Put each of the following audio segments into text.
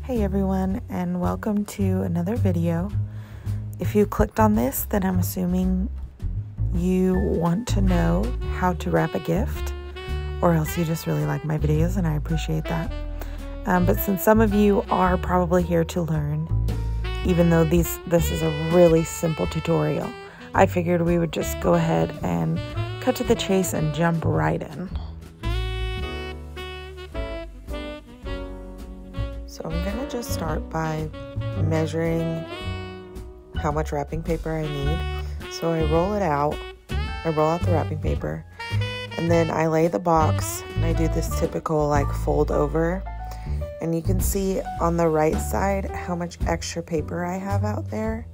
Hey everyone, and welcome to another video. If you clicked on this, then I'm assuming you want to know how to wrap a gift, or else you just really like my videos, and I appreciate that. But since some of you are probably here to learn, even though this is a really simple tutorial, I figured we would just go ahead and cut to the chase and jump right in. So I'm gonna just start by measuring how much wrapping paper I need. So I roll out the wrapping paper, and then I lay the box and I do this typical like fold over, and you can see on the right side how much extra paper I have out there.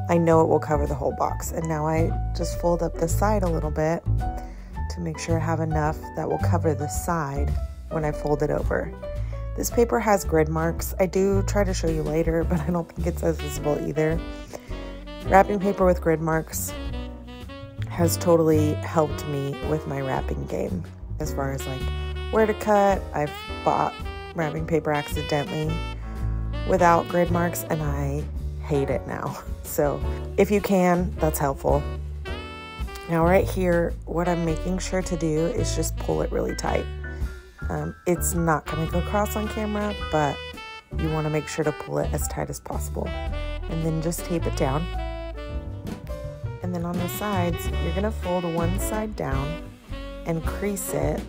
I know it will cover the whole box, and now I just fold up the side a little bit to make sure I have enough that will cover the side when I fold it over. This paper has grid marks. I do try to show you later, but I don't think it's as visible either. Wrapping paper with grid marks has totally helped me with my wrapping game as far as like where to cut. I've bought wrapping paper accidentally without grid marks, and I hate it now. So if you can, that's helpful. Now right here, what I'm making sure to do is just pull it really tight. It's not going to go across on camera, but you want to make sure to pull it as tight as possible. And then just tape it down. And then on the sides, you're going to fold one side down and crease it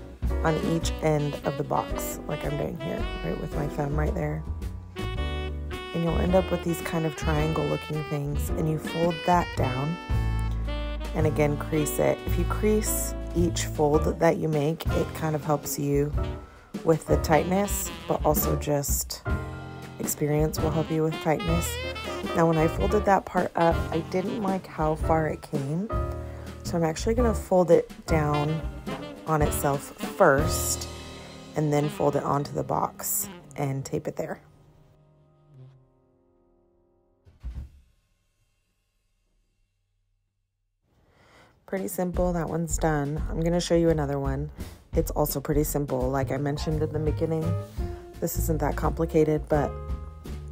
on each end of the box, like I'm doing here, right with my thumb right there. And you'll end up with these kind of triangle looking things, and you fold that down and again crease it. If you crease each fold that you make, it kind of helps you with the tightness, but also just experience will help you with tightness. Now when I folded that part up, I didn't like how far it came, so I'm actually going to fold it down on itself first and then fold it onto the box and tape it there. Pretty simple, that one's done. I'm gonna show you another one. It's also pretty simple. Like I mentioned in the beginning, this isn't that complicated, but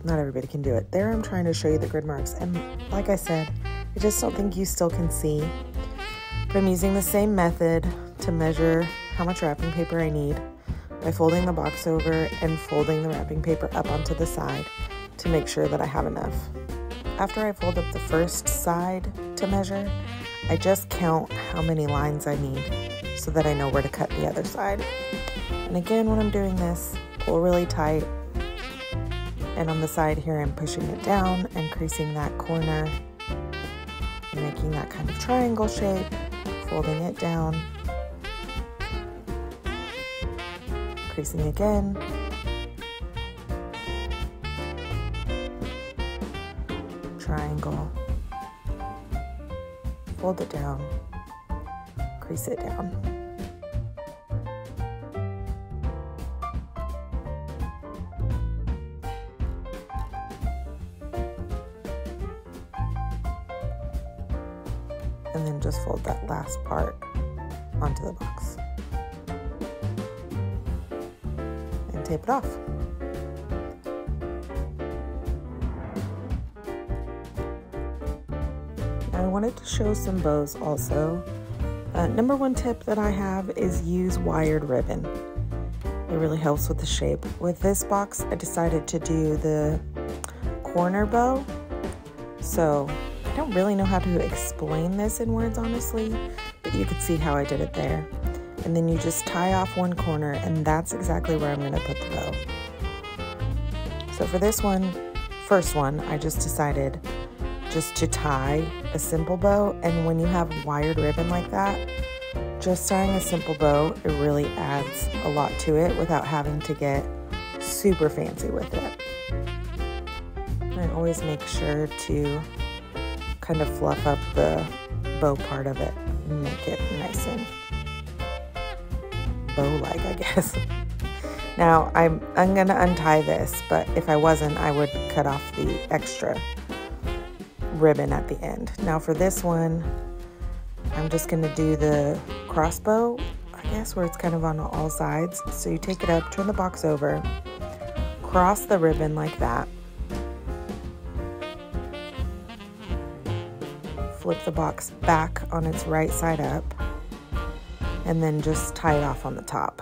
not everybody can do it. There I'm trying to show you the grid marks, and like I said, I just don't think you still can see. But I'm using the same method to measure how much wrapping paper I need by folding the box over and folding the wrapping paper up onto the side to make sure that I have enough. After I fold up the first side to measure, I just count how many lines I need so that I know where to cut the other side. And again, when I'm doing this, pull really tight. And on the side here, I'm pushing it down and creasing that corner and making that kind of triangle shape, folding it down, creasing again, triangle, fold it down, crease it down. And then just fold that last part onto the box. And tape it off. I wanted to show some bows also. Number one tip that I have is use wired ribbon. It really helps with the shape. With this box, I decided to do the corner bow. So I don't really know how to explain this in words, honestly, but you could see how I did it there. And then you just tie off one corner, and that's exactly where I'm gonna put the bow. So for this one, first one, I just decided just to tie a simple bow, and when you have wired ribbon like that, just tying a simple bow, it really adds a lot to it without having to get super fancy with it. I always make sure to kind of fluff up the bow part of it and make it nice and bow-like, I guess. Now I'm gonna untie this, but if I wasn't, I would cut off the extra ribbon at the end. Now for this one, I'm just gonna do the crossbow, I guess, where it's kind of on all sides. So you take it up, turn the box over, cross the ribbon like that. Flip the box back on its right side up, and then just tie it off on the top.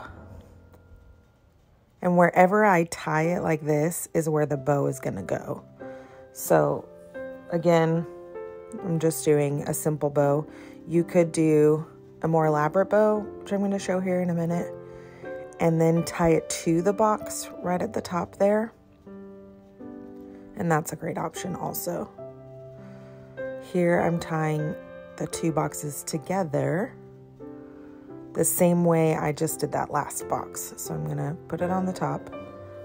And wherever I tie it like this is where the bow is gonna go. So again, I'm just doing a simple bow. You could do a more elaborate bow, which I'm gonna show here in a minute, and then tie it to the box right at the top there. And that's a great option also. Here I'm tying the two boxes together the same way I just did that last box. So I'm gonna put it on the top.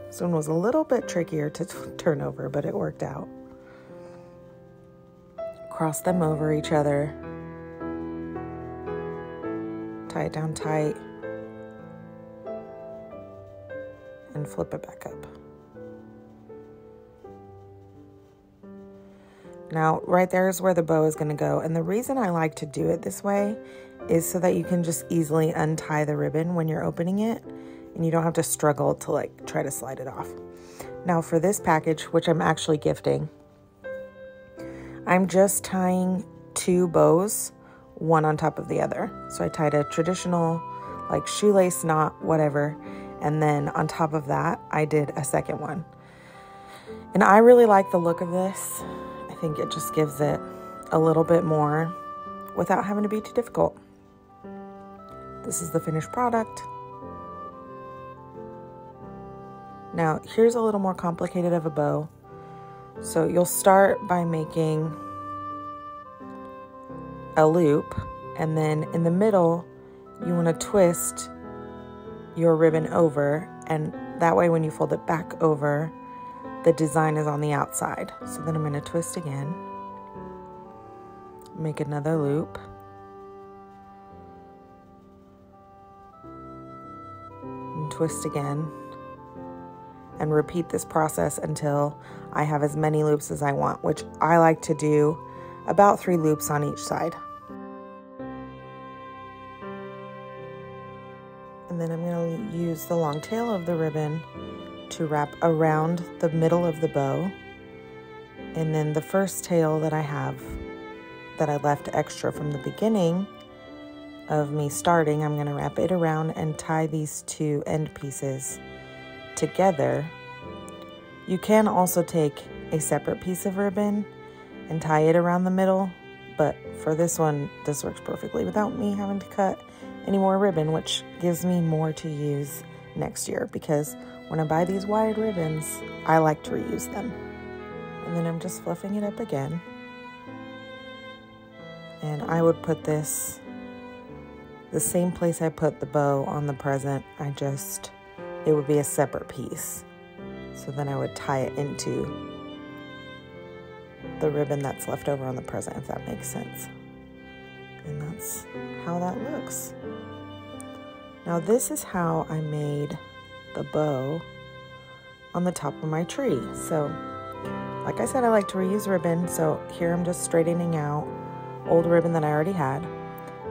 This one was a little bit trickier to turn over, but it worked out. Cross them over each other. Tie it down tight. And flip it back up. Now, right there is where the bow is gonna go. And the reason I like to do it this way is so that you can just easily untie the ribbon when you're opening it, and you don't have to struggle to like try to slide it off. Now for this package, which I'm actually gifting, I'm just tying two bows, one on top of the other. So I tied a traditional like shoelace knot, whatever, and then on top of that, I did a second one. And I really like the look of this. I think it just gives it a little bit more without having to be too difficult. This is the finished product. Now, here's a little more complicated of a bow. So you'll start by making a loop, and then in the middle, you want to twist your ribbon over, and that way when you fold it back over, the design is on the outside. So then I'm going to twist again, make another loop, and twist again, and repeat this process until I have as many loops as I want, which I like to do about 3 loops on each side. And then I'm going to use the long tail of the ribbon to wrap around the middle of the bow. And then the first tail that I have, that I left extra from the beginning of me starting, I'm going to wrap it around and tie these two end pieces together. You can also take a separate piece of ribbon and tie it around the middle, but for this one, this works perfectly without me having to cut any more ribbon, which gives me more to use next year, because when I buy these wired ribbons, I like to reuse them. And then I'm just fluffing it up again. And I would put this the same place I put the bow on the present. It would be a separate piece. So then I would tie it into the ribbon that's left over on the present, if that makes sense. And that's how that looks. Now this is how I made the bow on the top of my tree. So like I said, I like to reuse ribbon. So here I'm just straightening out old ribbon that I already had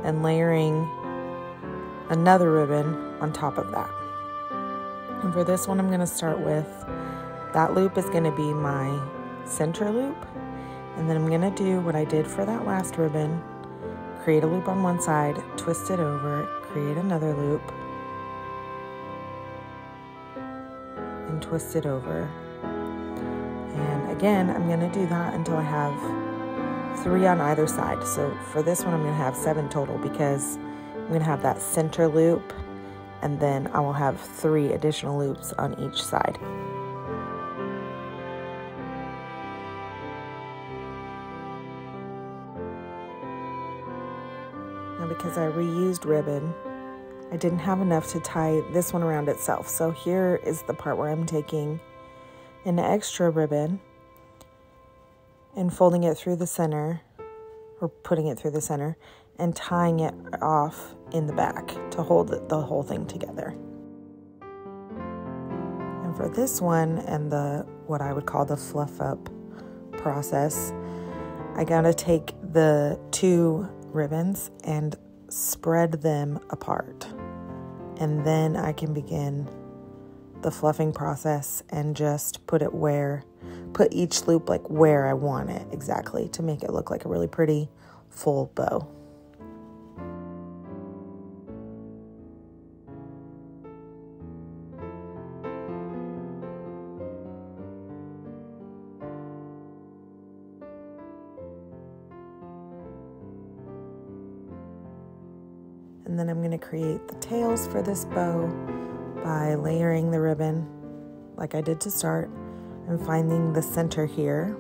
and layering another ribbon on top of that. And for this one, I'm going to start with, that loop is going to be my center loop. And then I'm going to do what I did for that last ribbon, create a loop on one side, twist it over, create another loop, and twist it over. And again, I'm going to do that until I have 3 on either side. So for this one, I'm going to have 7 total, because I'm going to have that center loop, and then I will have 3 additional loops on each side. Now because I reused ribbon, I didn't have enough to tie this one around itself. So here is the part where I'm taking an extra ribbon and folding it through the center, or putting it through the center, and tying it off in the back to hold the whole thing together. And for this one and what I would call the fluff up process, I gotta take the 2 ribbons and spread them apart. And then I can begin the fluffing process and just put each loop like where I want it exactly to make it look like a really pretty full bow. And then I'm going to create the tails for this bow by layering the ribbon like I did to start and finding the center here,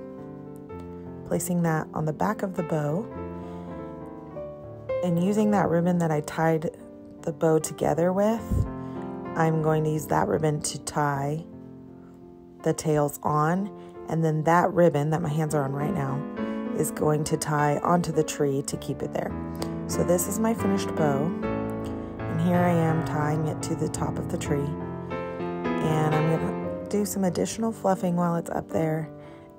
placing that on the back of the bow, and using that ribbon that I tied the bow together with, I'm going to use that ribbon to tie the tails on, and then that ribbon that my hands are on right now is going to tie onto the tree to keep it there. So this is my finished bow, and here I am tying it to the top of the tree, and I'm gonna do some additional fluffing while it's up there,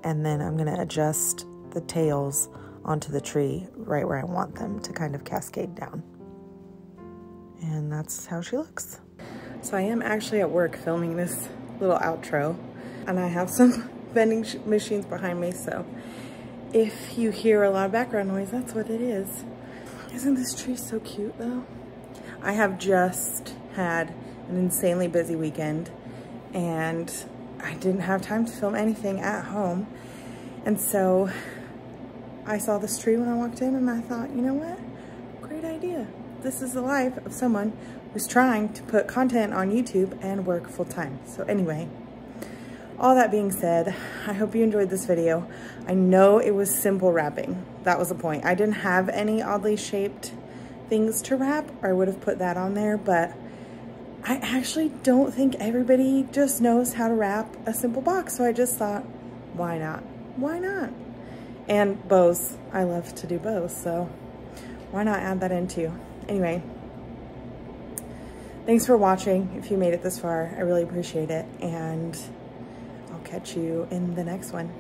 and then I'm gonna adjust the tails onto the tree right where I want them to kind of cascade down. And that's how she looks. So I am actually at work filming this little outro, and I have some vending machines behind me, so if you hear a lot of background noise, that's what it is. Isn't this tree so cute though? I have just had an insanely busy weekend and I didn't have time to film anything at home. And so I saw this tree when I walked in and I thought, you know what? Great idea. This is the life of someone who's trying to put content on YouTube and work full time. So anyway, all that being said, I hope you enjoyed this video. I know it was simple wrapping. That was the point. I didn't have any oddly shaped things to wrap, or I would have put that on there, but I actually don't think everybody just knows how to wrap a simple box. So I just thought, why not? Why not? And bows. I love to do bows, so why not add that in too? Anyway, thanks for watching. If you made it this far, I really appreciate it. And I'll catch you in the next one.